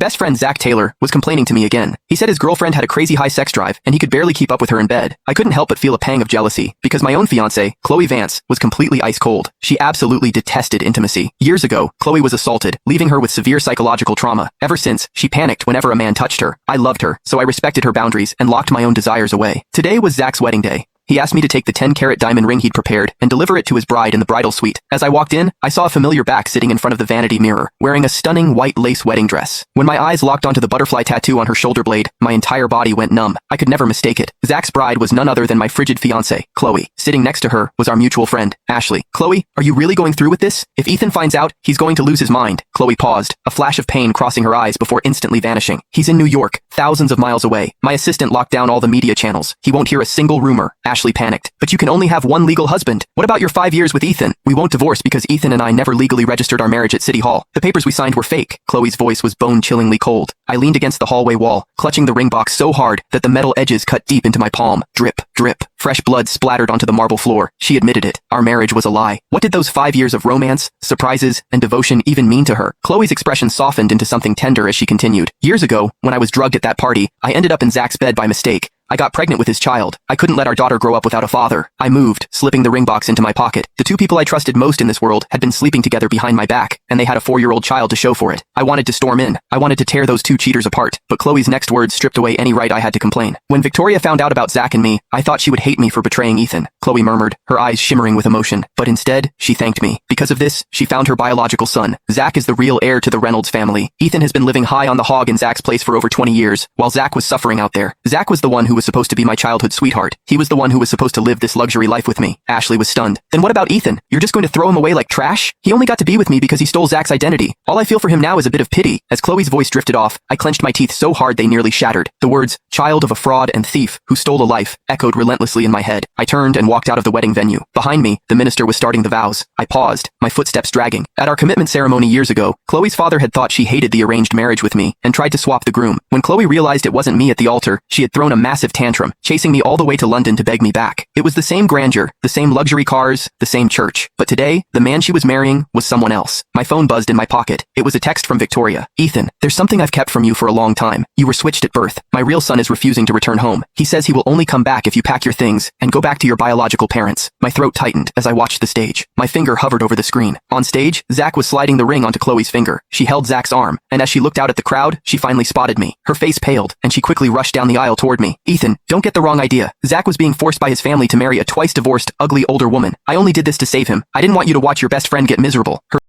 Best friend Zach Taylor was complaining to me again. He said his girlfriend had a crazy high sex drive and he could barely keep up with her in bed. I couldn't help but feel a pang of jealousy because my own fiancée, Chloe Vance, was completely ice cold. She absolutely detested intimacy. Years ago, Chloe was assaulted, leaving her with severe psychological trauma. Ever since, she panicked whenever a man touched her. I loved her, so I respected her boundaries and locked my own desires away. Today was Zach's wedding day. He asked me to take the 10-carat diamond ring he'd prepared and deliver it to his bride in the bridal suite. As I walked in, I saw a familiar back sitting in front of the vanity mirror, wearing a stunning white lace wedding dress. When my eyes locked onto the butterfly tattoo on her shoulder blade, my entire body went numb. I could never mistake it. Zach's bride was none other than my frigid fiancée, Chloe. Sitting next to her was our mutual friend, Ashley. "Chloe, are you really going through with this? If Ethan finds out, he's going to lose his mind." Chloe paused, a flash of pain crossing her eyes before instantly vanishing. "He's in New York, thousands of miles away." My assistant locked down all the media channels. "He won't hear a single rumor." Ashley panicked. "But you can only have one legal husband. What about your 5 years with Ethan?" "We won't divorce because Ethan and I never legally registered our marriage at City Hall. The papers we signed were fake." Chloe's voice was bone-chillingly cold. I leaned against the hallway wall, clutching the ring box so hard that the metal edges cut deep into my palm. Drip, drip. Fresh blood splattered onto the marble floor. She admitted it. Our marriage was a lie. What did those 5 years of romance, surprises, and devotion even mean to her? Chloe's expression softened into something tender as she continued. "Years ago, when I was drugged at that party, I ended up in Zach's bed by mistake. I got pregnant with his child. I couldn't let our daughter grow up without a father." I moved, slipping the ring box into my pocket. The two people I trusted most in this world had been sleeping together behind my back, and they had a 4-year-old child to show for it. I wanted to storm in. I wanted to tear those two cheaters apart, but Chloe's next words stripped away any right I had to complain. "When Victoria found out about Zach and me, I thought she would hate me for betraying Ethan," Chloe murmured, her eyes shimmering with emotion. "But instead, she thanked me. Because of this, she found her biological son. Zach is the real heir to the Reynolds family. Ethan has been living high on the hog in Zach's place for over 20 years, while Zach was suffering out there. Zach was the one who was supposed to be my childhood sweetheart. He was the one who was supposed to live this luxury life with me." Ashley was stunned. "Then what about Ethan? You're just going to throw him away like trash? He only got to be with me because he stole Zach's identity. All I feel for him now is a bit of pity." As Chloe's voice drifted off, I clenched my teeth so hard they nearly shattered. The words, "child of a fraud and thief who stole a life," echoed relentlessly in my head. I turned and walked out of the wedding venue. Behind me, the minister was starting the vows. I paused, my footsteps dragging. At our commitment ceremony years ago, Chloe's father had thought she hated the arranged marriage with me and tried to swap the groom. When Chloe realized it wasn't me at the altar, she had thrown a massive tantrum, chasing me all the way to London to beg me back. It was the same grandeur, the same luxury cars, the same church. But today, the man she was marrying was someone else. My phone buzzed in my pocket. It was a text from Victoria. "Ethan, there's something I've kept from you for a long time. You were switched at birth. My real son is refusing to return home. He says he will only come back if you pack your things and go back to your biological parents." My throat tightened as I watched the stage. My finger hovered over the screen. On stage, Zach was sliding the ring onto Chloe's finger. She held Zach's arm, and as she looked out at the crowd, she finally spotted me. Her face paled, and she quickly rushed down the aisle toward me. "Ethan, don't get the wrong idea. Zach was being forced by his family to marry a twice-divorced, ugly older woman. I only did this to save him. I didn't want you to watch your best friend get miserable." Her